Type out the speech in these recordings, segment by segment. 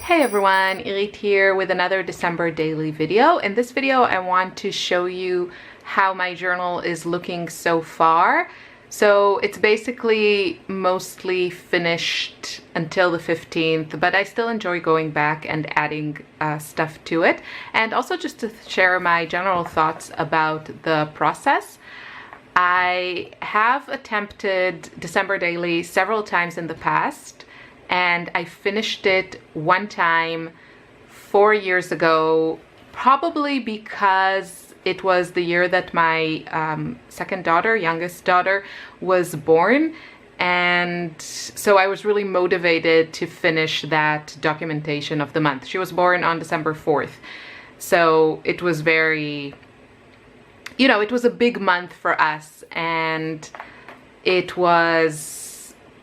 Hey everyone, Irit here with another December daily video. In this video, I want to show you how my journal is looking so far. So it's basically mostly finished until the 15th, but I still enjoy going back and adding stuff to it. And also just to share my general thoughts about the process. I have attempted December daily several times in the past, and I finished it one time 4 years ago, probably because it was the year that my youngest daughter, was born. And so I was really motivated to finish that documentation of the month. She was born on December 4th. So it was very, it was a big month for us, and it was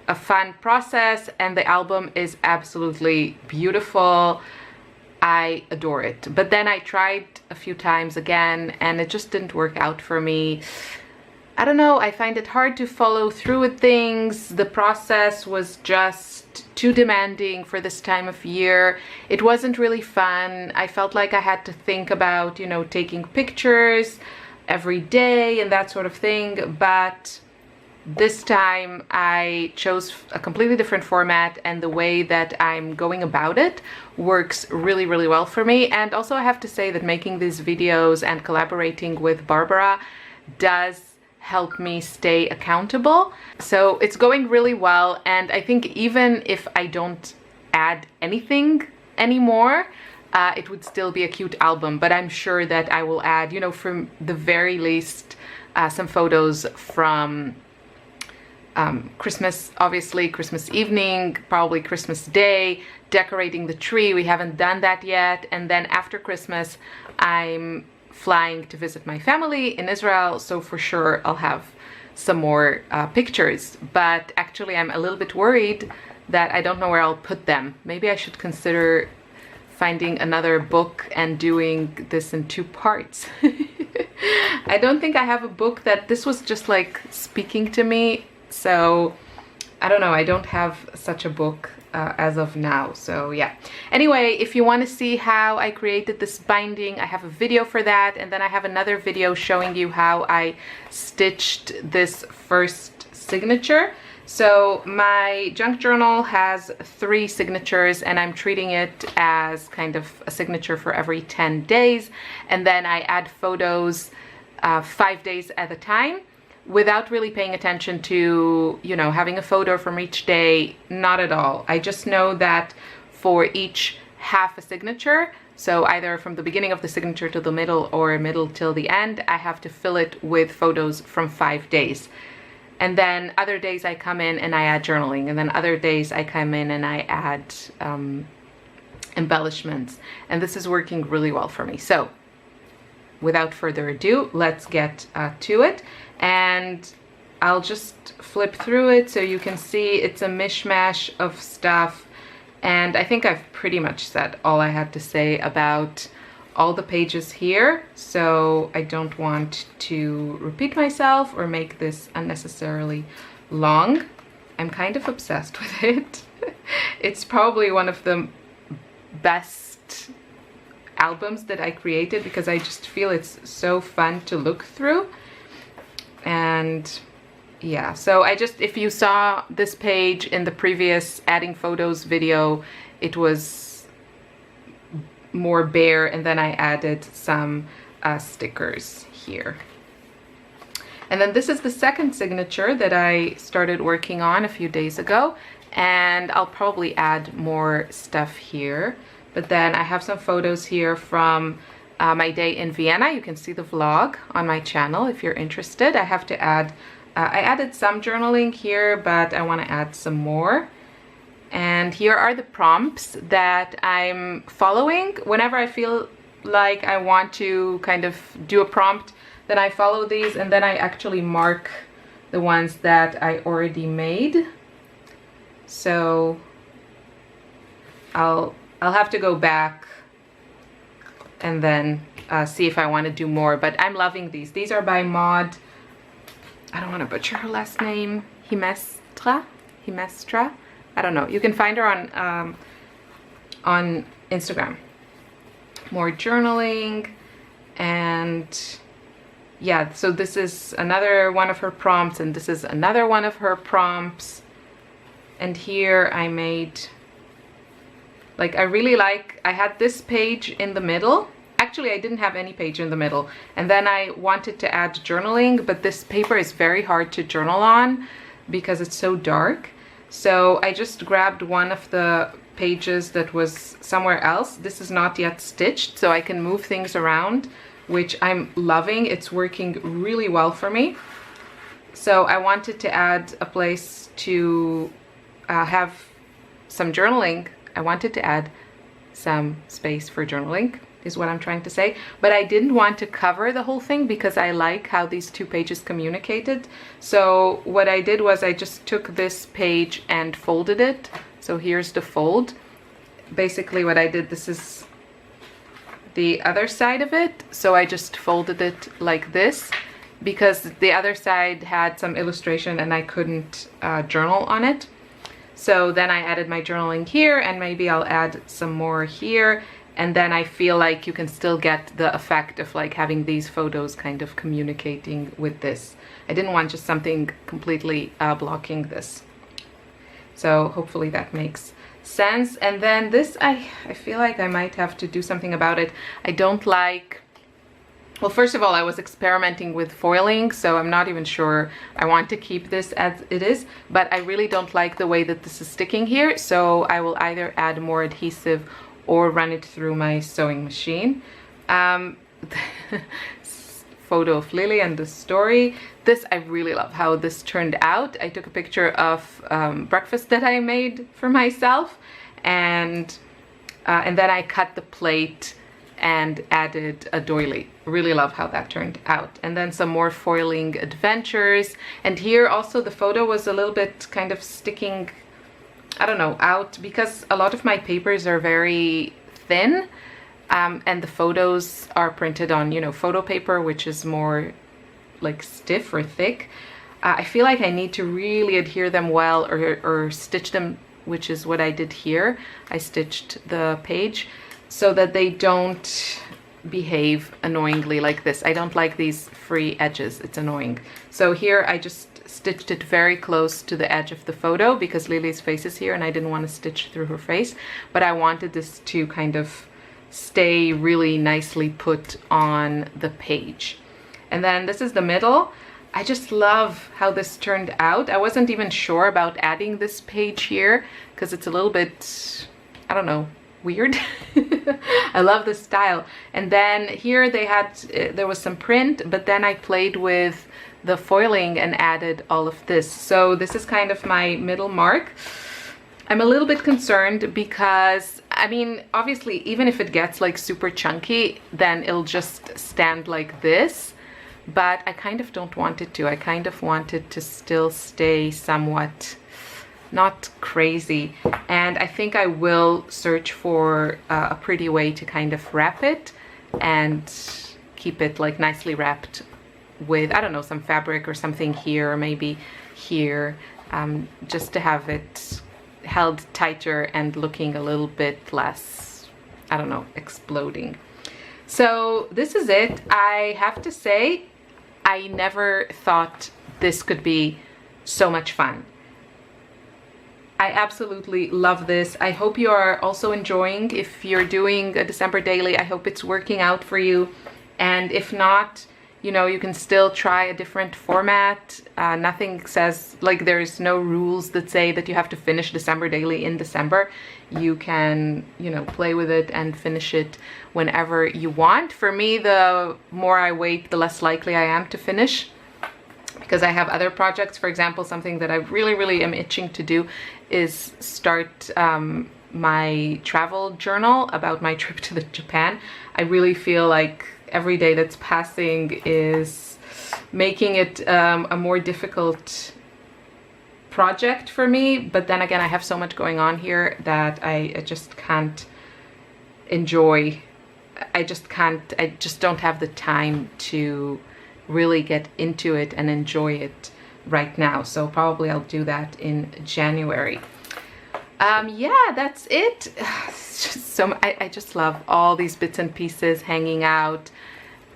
a fun process, and the album is absolutely beautiful. I adore it. But then I tried a few times again and it just didn't work out for me. I don't know, I find it hard to follow through with things. The process was just too demanding for this time of year. It wasn't really fun. I felt like I had to think about, taking pictures every day and that sort of thing. But this time I chose a completely different format, and the way that I'm going about it works really, really well for me. And also I have to say that making these videos and collaborating with Barbara does help me stay accountable. So it's going really well, and I think even if I don't add anything anymore, it would still be a cute album. But I'm sure that I will add, from the very least, some photos from Christmas, obviously, Christmas evening, probably Christmas Day, decorating the tree. We haven't done that yet. And then after Christmas, I'm flying to visit my family in Israel, so for sure I'll have some more pictures. But actually I'm a little bit worried that I don't know where I'll put them. Maybe I should consider finding another book and doing this in 2 parts. I don't think I have a book that this was just like speaking to me. So I don't know, I don't have such a book as of now. So yeah, anyway, if you want to see how I created this binding, I have a video for that, and then I have another video showing you how I stitched this first signature. So my junk journal has 3 signatures, and I'm treating it as kind of a signature for every 10 days, and then I add photos 5 days at a time, without really paying attention to, having a photo from each day. Not at all. I just know that for each half a signature, so either from the beginning of the signature to the middle or middle till the end, I have to fill it with photos from 5 days. And then other days I come in and I add journaling, and then other days I come in and I add embellishments. And this is working really well for me. So without further ado, let's get to it. And I'll just flip through it so you can see it's a mishmash of stuff. And I think I've pretty much said all I had to say about all the pages here. So I don't want to repeat myself or make this unnecessarily long. I'm kind of obsessed with it. It's probably one of the best albums that I created because I just feel it's so fun to look through. And yeah, so if you saw this page in the previous adding photos video, it was more bare, and then I added some stickers here. And then this is the second signature that I started working on a few days ago, and I'll probably add more stuff here. But then I have some photos here from my day in Vienna. You can see the vlog on my channel if you're interested. I have to add, I added some journaling here, but I want to add some more. And here are the prompts that I'm following. Whenever I feel like I want to kind of do a prompt, then I follow these, and then I actually mark the ones that I already made. So I'll have to go back and then see if I want to do more, but I'm loving these. These are by Maud, I don't want to butcher her last name, Himestra. I don't know. You can find her on on Instagram. More journaling, and yeah, so this is another one of her prompts, and this is another one of her prompts. And here I made, like, I had this page in the middle. Actually, I didn't have any page in the middle, and then I wanted to add journaling, but this paper is very hard to journal on because it's so dark. So I just grabbed one of the pages that was somewhere else. This is not yet stitched, so I can move things around, which I'm loving. It's working really well for me. So I wanted to add a place to have some journaling. I wanted to add some space for journaling, is what I'm trying to say. But I didn't want to cover the whole thing because I like how these two pages communicated. So what I did was I just took this page and folded it. So here's the fold. Basically what I did, this is the other side of it. So I just folded it like this because the other side had some illustration and I couldn't journal on it. So then I added my journaling here, and maybe I'll add some more here. And then I feel like you can still get the effect of like having these photos kind of communicating with this. I didn't want just something completely blocking this. So hopefully that makes sense. And then this, I feel like I might have to do something about it. I don't like, well, first of all, I was experimenting with foiling, so I'm not even sure I want to keep this as it is, but I really don't like the way that this is sticking here. So I will either add more adhesive or run it through my sewing machine. Photo of Lily and the story. This, I really love how this turned out. I took a picture of breakfast that I made for myself, and then I cut the plate and added a doily. Really love how that turned out. And then some more foiling adventures. And here also the photo was a little bit kind of sticking, I don't know, out, because a lot of my papers are very thin, and the photos are printed on, you know, photo paper, which is more like stiff or thick. I feel like I need to really adhere them well, or stitch them, which is what I did here. I stitched the page so that they don't behave annoyingly like this. I don't like these free edges, it's annoying. So here I just stitched it very close to the edge of the photo because Lily's face is here and I didn't want to stitch through her face, but I wanted this to kind of stay really nicely put on the page. And then this is the middle. I just love how this turned out. I wasn't even sure about adding this page here because it's a little bit, I don't know, weird. I love the style. And then here they had, there was some print, but then I played with the foiling and added all of this. So this is kind of my middle mark. I'm a little bit concerned because, I mean, obviously, even if it gets like super chunky, then it'll just stand like this. But I kind of don't want it to. I kind of want it to still stay somewhat not crazy. And I think I will search for a pretty way to kind of wrap it and keep it like nicely wrapped with, I don't know, some fabric or something here, or maybe here, just to have it held tighter and looking a little bit less, I don't know, exploding. So this is it. I have to say, I never thought this could be so much fun. I absolutely love this. I hope you are also enjoying. If you're doing a December daily, I hope it's working out for you. And if not, you know, you can still try a different format. Nothing says, like, there's no rules that say that you have to finish December daily in December. You can, you know, play with it and finish it whenever you want. For me, the more I wait, the less likely I am to finish, because I have other projects. For example, something that I really am itching to do is start my travel journal about my trip to Japan. I really feel like every day that's passing is making it a more difficult project for me. But then again, I have so much going on here that I just can't enjoy. I just don't have the time to really get into it and enjoy it right now. So probably I'll do that in January. Yeah, that's it. It's just so I just love all these bits and pieces hanging out,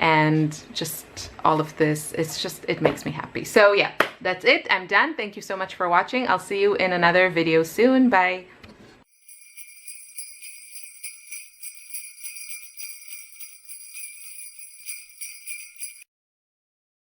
and just all of this. It's just, it makes me happy. So yeah, that's it. I'm done. Thank you so much for watching. I'll see you in another video soon. Bye.